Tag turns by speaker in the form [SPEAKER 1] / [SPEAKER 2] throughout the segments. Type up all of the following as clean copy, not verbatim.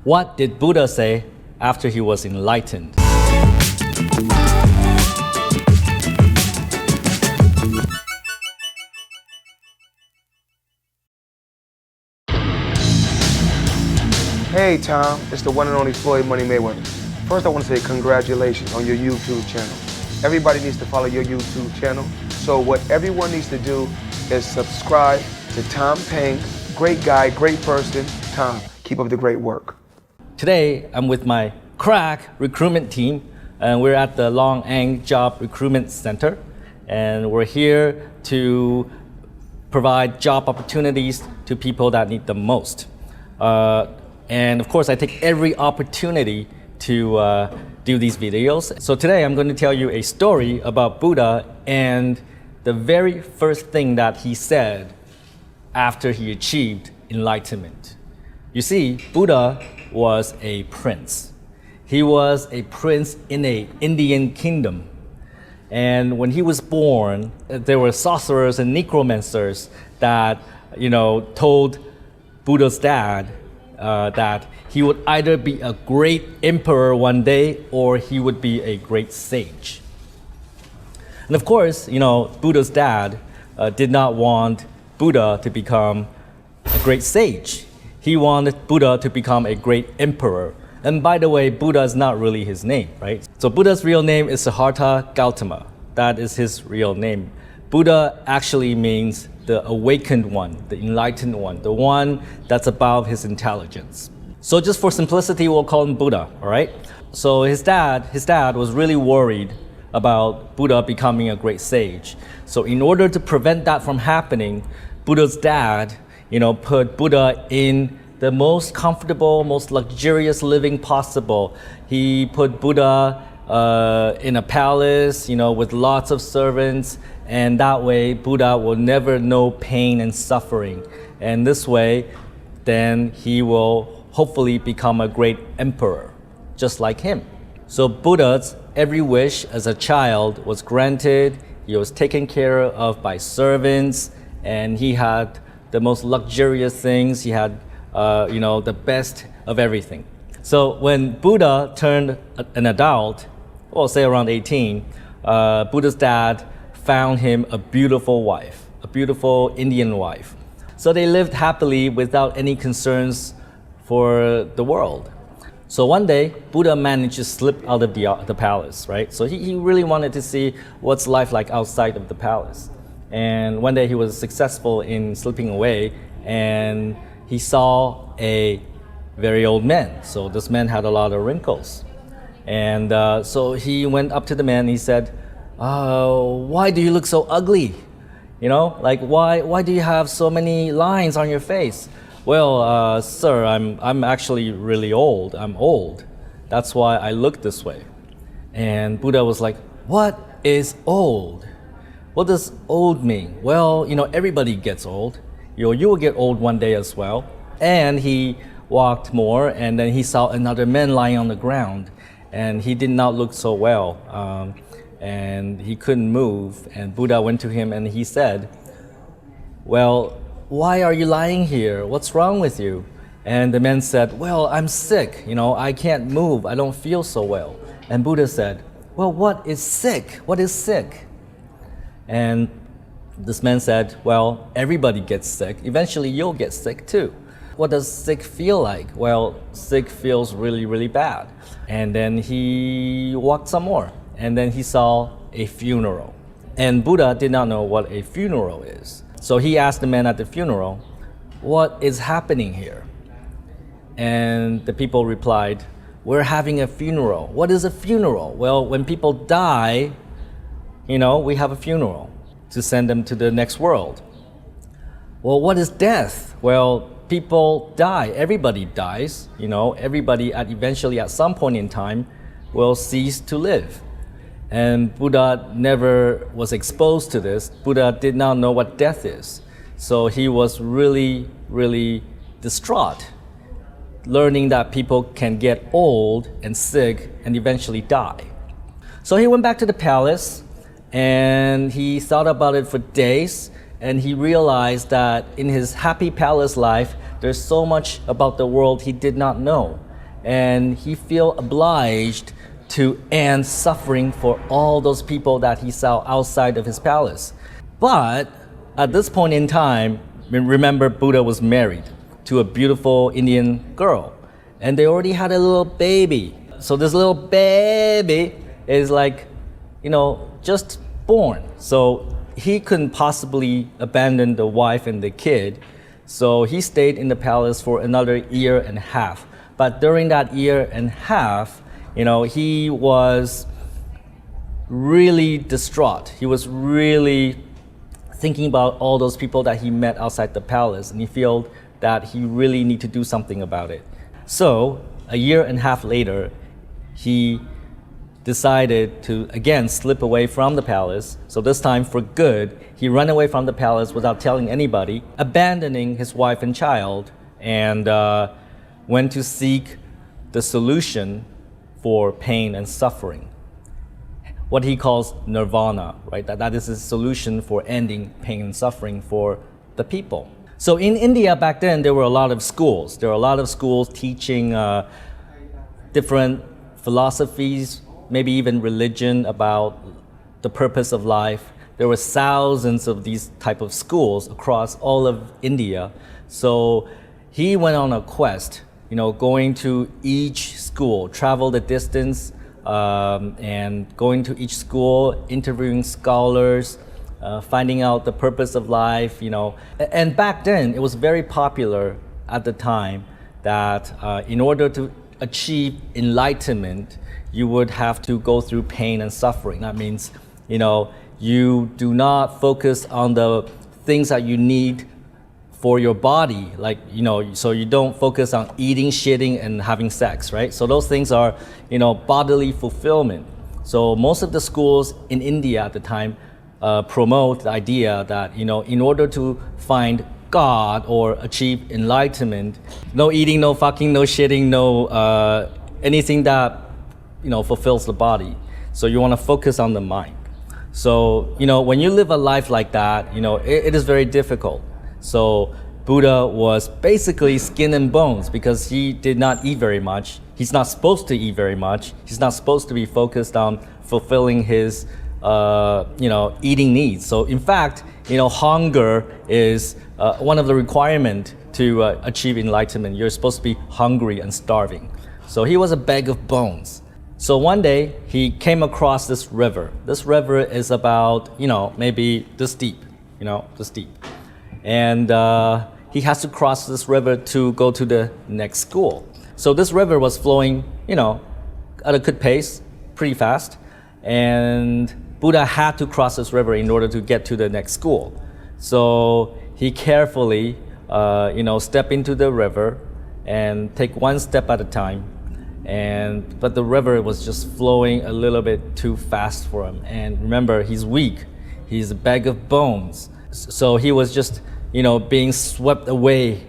[SPEAKER 1] What did Buddha say after he was enlightened?
[SPEAKER 2] Hey Tom, it's the one and only Floyd Money Mayweather. First I want to say congratulations on your YouTube channel. Everybody needs to follow your YouTube channel. So what everyone needs to do is subscribe to Tom Payne. Great guy, great person. Tom, keep up the great work.
[SPEAKER 1] Today, I'm with my crack recruitment team, and we're at the Long Ang Job Recruitment Center, and we're here to provide job opportunities to people that need them most. And of course, I take every opportunity to do these videos. So today, I'm going to tell you a story about Buddha and the very first thing that he said after he achieved enlightenment. You see, Buddha was a prince. He was a prince in an Indian kingdom. And when he was born, there were sorcerers and necromancers that, told Buddha's dad that he would either be a great emperor one day or he would be a great sage. And of course, Buddha's dad did not want Buddha to become a great sage. He wanted Buddha to become a great emperor. And by the way, Buddha is not really his name, right? So Buddha's real name is Siddhartha Gautama. That is his real name. Buddha actually means the awakened one, the enlightened one, the one that's above his intelligence. So just for simplicity, we'll call him Buddha, all right? So his dad was really worried about Buddha becoming a great sage. So in order to prevent that from happening, Buddha's dad, put Buddha in the most comfortable, most luxurious living possible. He put Buddha in a palace, with lots of servants, and that way Buddha will never know pain and suffering. And this way, then he will hopefully become a great emperor, just like him. So Buddha's every wish as a child was granted. He was taken care of by servants, and he had the most luxurious things. He had, the best of everything. So when Buddha turned an adult, say around 18, Buddha's dad found him a beautiful wife, a beautiful Indian wife. So they lived happily without any concerns for the world. So one day, Buddha managed to slip out of the palace, right? So he really wanted to see what's life like outside of the palace. And one day he was successful in slipping away, and he saw a very old man. So this man had a lot of wrinkles. And so he went up to the man and he said, why do you look so ugly? Why do you have so many lines on your face? Well, sir, I'm actually really old. I'm old. That's why I look this way. And Buddha was like, what is old? What does old mean? Well, everybody gets old. You will get old one day as well. And he walked more, and then he saw another man lying on the ground, and he did not look so well. And he couldn't move. And Buddha went to him and he said, well, why are you lying here? What's wrong with you? And the man said, well, I'm sick. I can't move. I don't feel so well. And Buddha said, well, what is sick? What is sick? And this man said, well, everybody gets sick. Eventually, you'll get sick too. What does sick feel like? Well, sick feels really, really bad. And then he walked some more. And then he saw a funeral. And Buddha did not know what a funeral is. So he asked the man at the funeral, what is happening here? And the people replied, we're having a funeral. What is a funeral? Well, when people die, we have a funeral to send them to the next world. Well, what is death? Well, people die. Everybody dies. Everybody eventually at some point in time will cease to live. And Buddha never was exposed to this. Buddha did not know what death is. So he was really, really distraught, learning that people can get old and sick and eventually die. So he went back to the palace, and he thought about it for days, and he realized that in his happy palace life, there's so much about the world he did not know. and he felt obliged to end suffering for all those people that he saw outside of his palace. But at this point in time, remember Buddha was married to a beautiful Indian girl, and they already had a little baby. So this little baby is like, just born. So he couldn't possibly abandon the wife and the kid. So he stayed in the palace for another year and a half. But during that year and a half, he was really distraught. He was really thinking about all those people that he met outside the palace, and he felt that he really need to do something about it. So a year and a half later, he decided to again slip away from the palace. So this time for good, he ran away from the palace without telling anybody, abandoning his wife and child, and went to seek the solution for pain and suffering. What he calls nirvana, right? That is his solution for ending pain and suffering for the people. So in India back then, there were a lot of schools. There were a lot of schools teaching different philosophies, maybe even religion, about the purpose of life. There were thousands of these type of schools across all of India. So he went on a quest, going to each school, travel the distance, and going to each school, interviewing scholars, finding out the purpose of life, And back then, it was very popular at the time that in order to achieve enlightenment, you would have to go through pain and suffering. That means, you do not focus on the things that you need for your body, so you don't focus on eating, shitting, and having sex, right? So those things are, bodily fulfillment. So most of the schools in India at the time promote the idea that, in order to find God or achieve enlightenment, no eating, no fucking, no shitting, no anything that, fulfills the body. So you want to focus on the mind. So, when you live a life like that, it is very difficult. So Buddha was basically skin and bones because he did not eat very much. He's not supposed to eat very much. He's not supposed to be focused on fulfilling his, eating needs. So in fact, hunger is one of the requirements to achieve enlightenment. You're supposed to be hungry and starving. So he was a bag of bones. So one day he came across this river. This river is about, maybe this deep, this deep. And he has to cross this river to go to the next school. So this river was flowing, at a good pace, pretty fast. And Buddha had to cross this river in order to get to the next school. So he carefully, step into the river and take one step at a time. But the river was just flowing a little bit too fast for him. And remember, he's weak. He's a bag of bones. So he was just, being swept away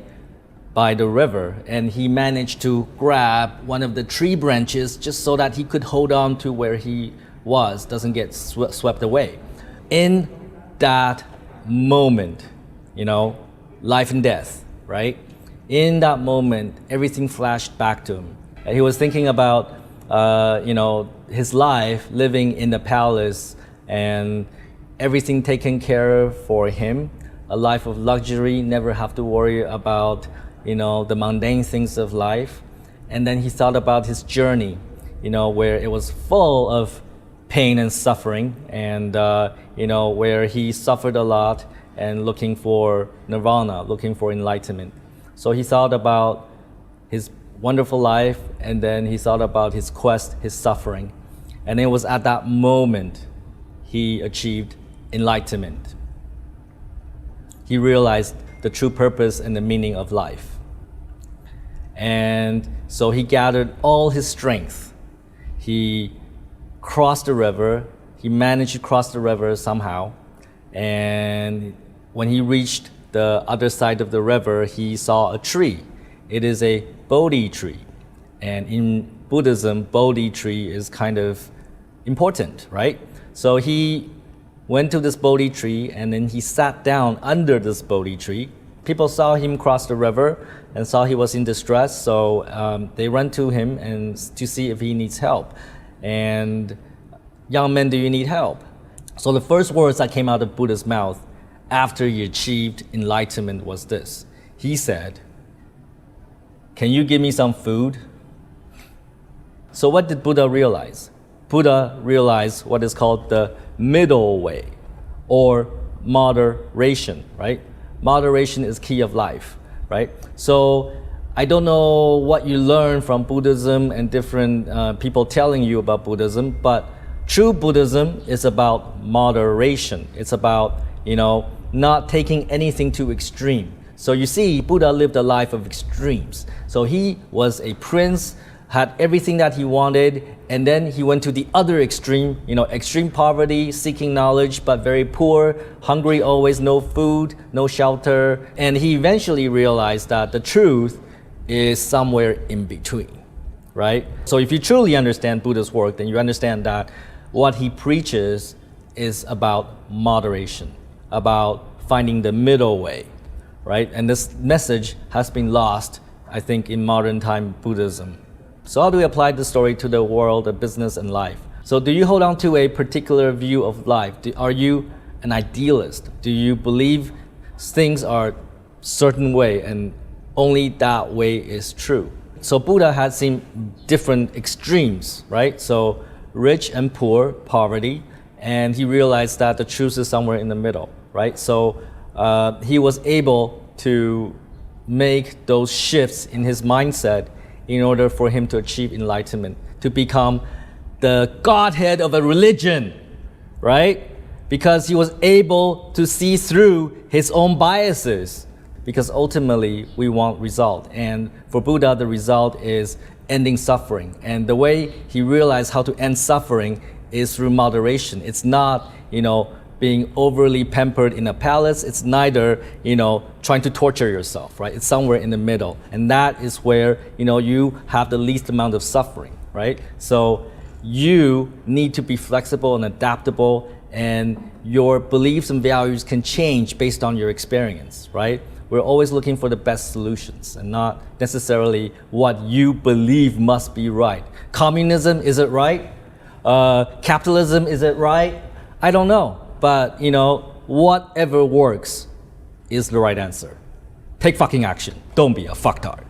[SPEAKER 1] by the river. And he managed to grab one of the tree branches just so that he could hold on to where he was, doesn't get swept away. In that moment, life and death, right? In that moment, everything flashed back to him. And he was thinking about, his life living in the palace and everything taken care of for him, a life of luxury, never have to worry about, the mundane things of life. And then he thought about his journey, where it was full of pain and suffering, and where he suffered a lot and looking for nirvana, looking for enlightenment. So he thought about his wonderful life, and then he thought about his quest, his suffering. And it was at that moment he achieved enlightenment. He realized the true purpose and the meaning of life. And so he gathered all his strength. He crossed the river. He managed to cross the river somehow. And when he reached the other side of the river, he saw a tree. It is a Bodhi tree. And in Buddhism, Bodhi tree is kind of important, right? So he went to this Bodhi tree, and then he sat down under this Bodhi tree, People saw him cross the river and saw he was in distress, so they ran to him and to see if he needs help. And young man, do you need help? So the first words that came out of Buddha's mouth after he achieved enlightenment was this. He said, "Can you give me some food?" So what did Buddha realize? Buddha realized what is called the middle way, or moderation, right? Moderation is key of life, right? So I don't know what you learn from Buddhism and different people telling you about Buddhism, but true Buddhism is about moderation. It's about, not taking anything too extreme. So you see, Buddha lived a life of extremes. So he was a prince, had everything that he wanted, and then he went to the other extreme, extreme poverty, seeking knowledge, but very poor, hungry always, no food, no shelter. And he eventually realized that the truth is somewhere in between, right? So if you truly understand Buddha's work, then you understand that what he preaches is about moderation, about finding the middle way, right? And this message has been lost, I think, in modern time Buddhism. So how do we apply this story to the world of business and life? So do you hold on to a particular view of life? Are you an idealist? Do you believe things are a certain way and only that way is true? So Buddha had seen different extremes, right? So rich and poor, poverty, and he realized that the truth is somewhere in the middle, right? So he was able to make those shifts in his mindset in order for him to achieve enlightenment, to become the godhead of a religion, right? Because he was able to see through his own biases, because ultimately we want result. And for Buddha, the result is ending suffering. And the way he realized how to end suffering is through moderation. It's not, being overly pampered in a palace. It's neither, trying to torture yourself, right? It's somewhere in the middle. And that is where, you have the least amount of suffering, right? So you need to be flexible and adaptable, and your beliefs and values can change based on your experience, right? We're always looking for the best solutions and not necessarily what you believe must be right. Communism, is it right? Capitalism, is it right? I don't know. But, whatever works is the right answer. Take fucking action. Don't be a fucktard.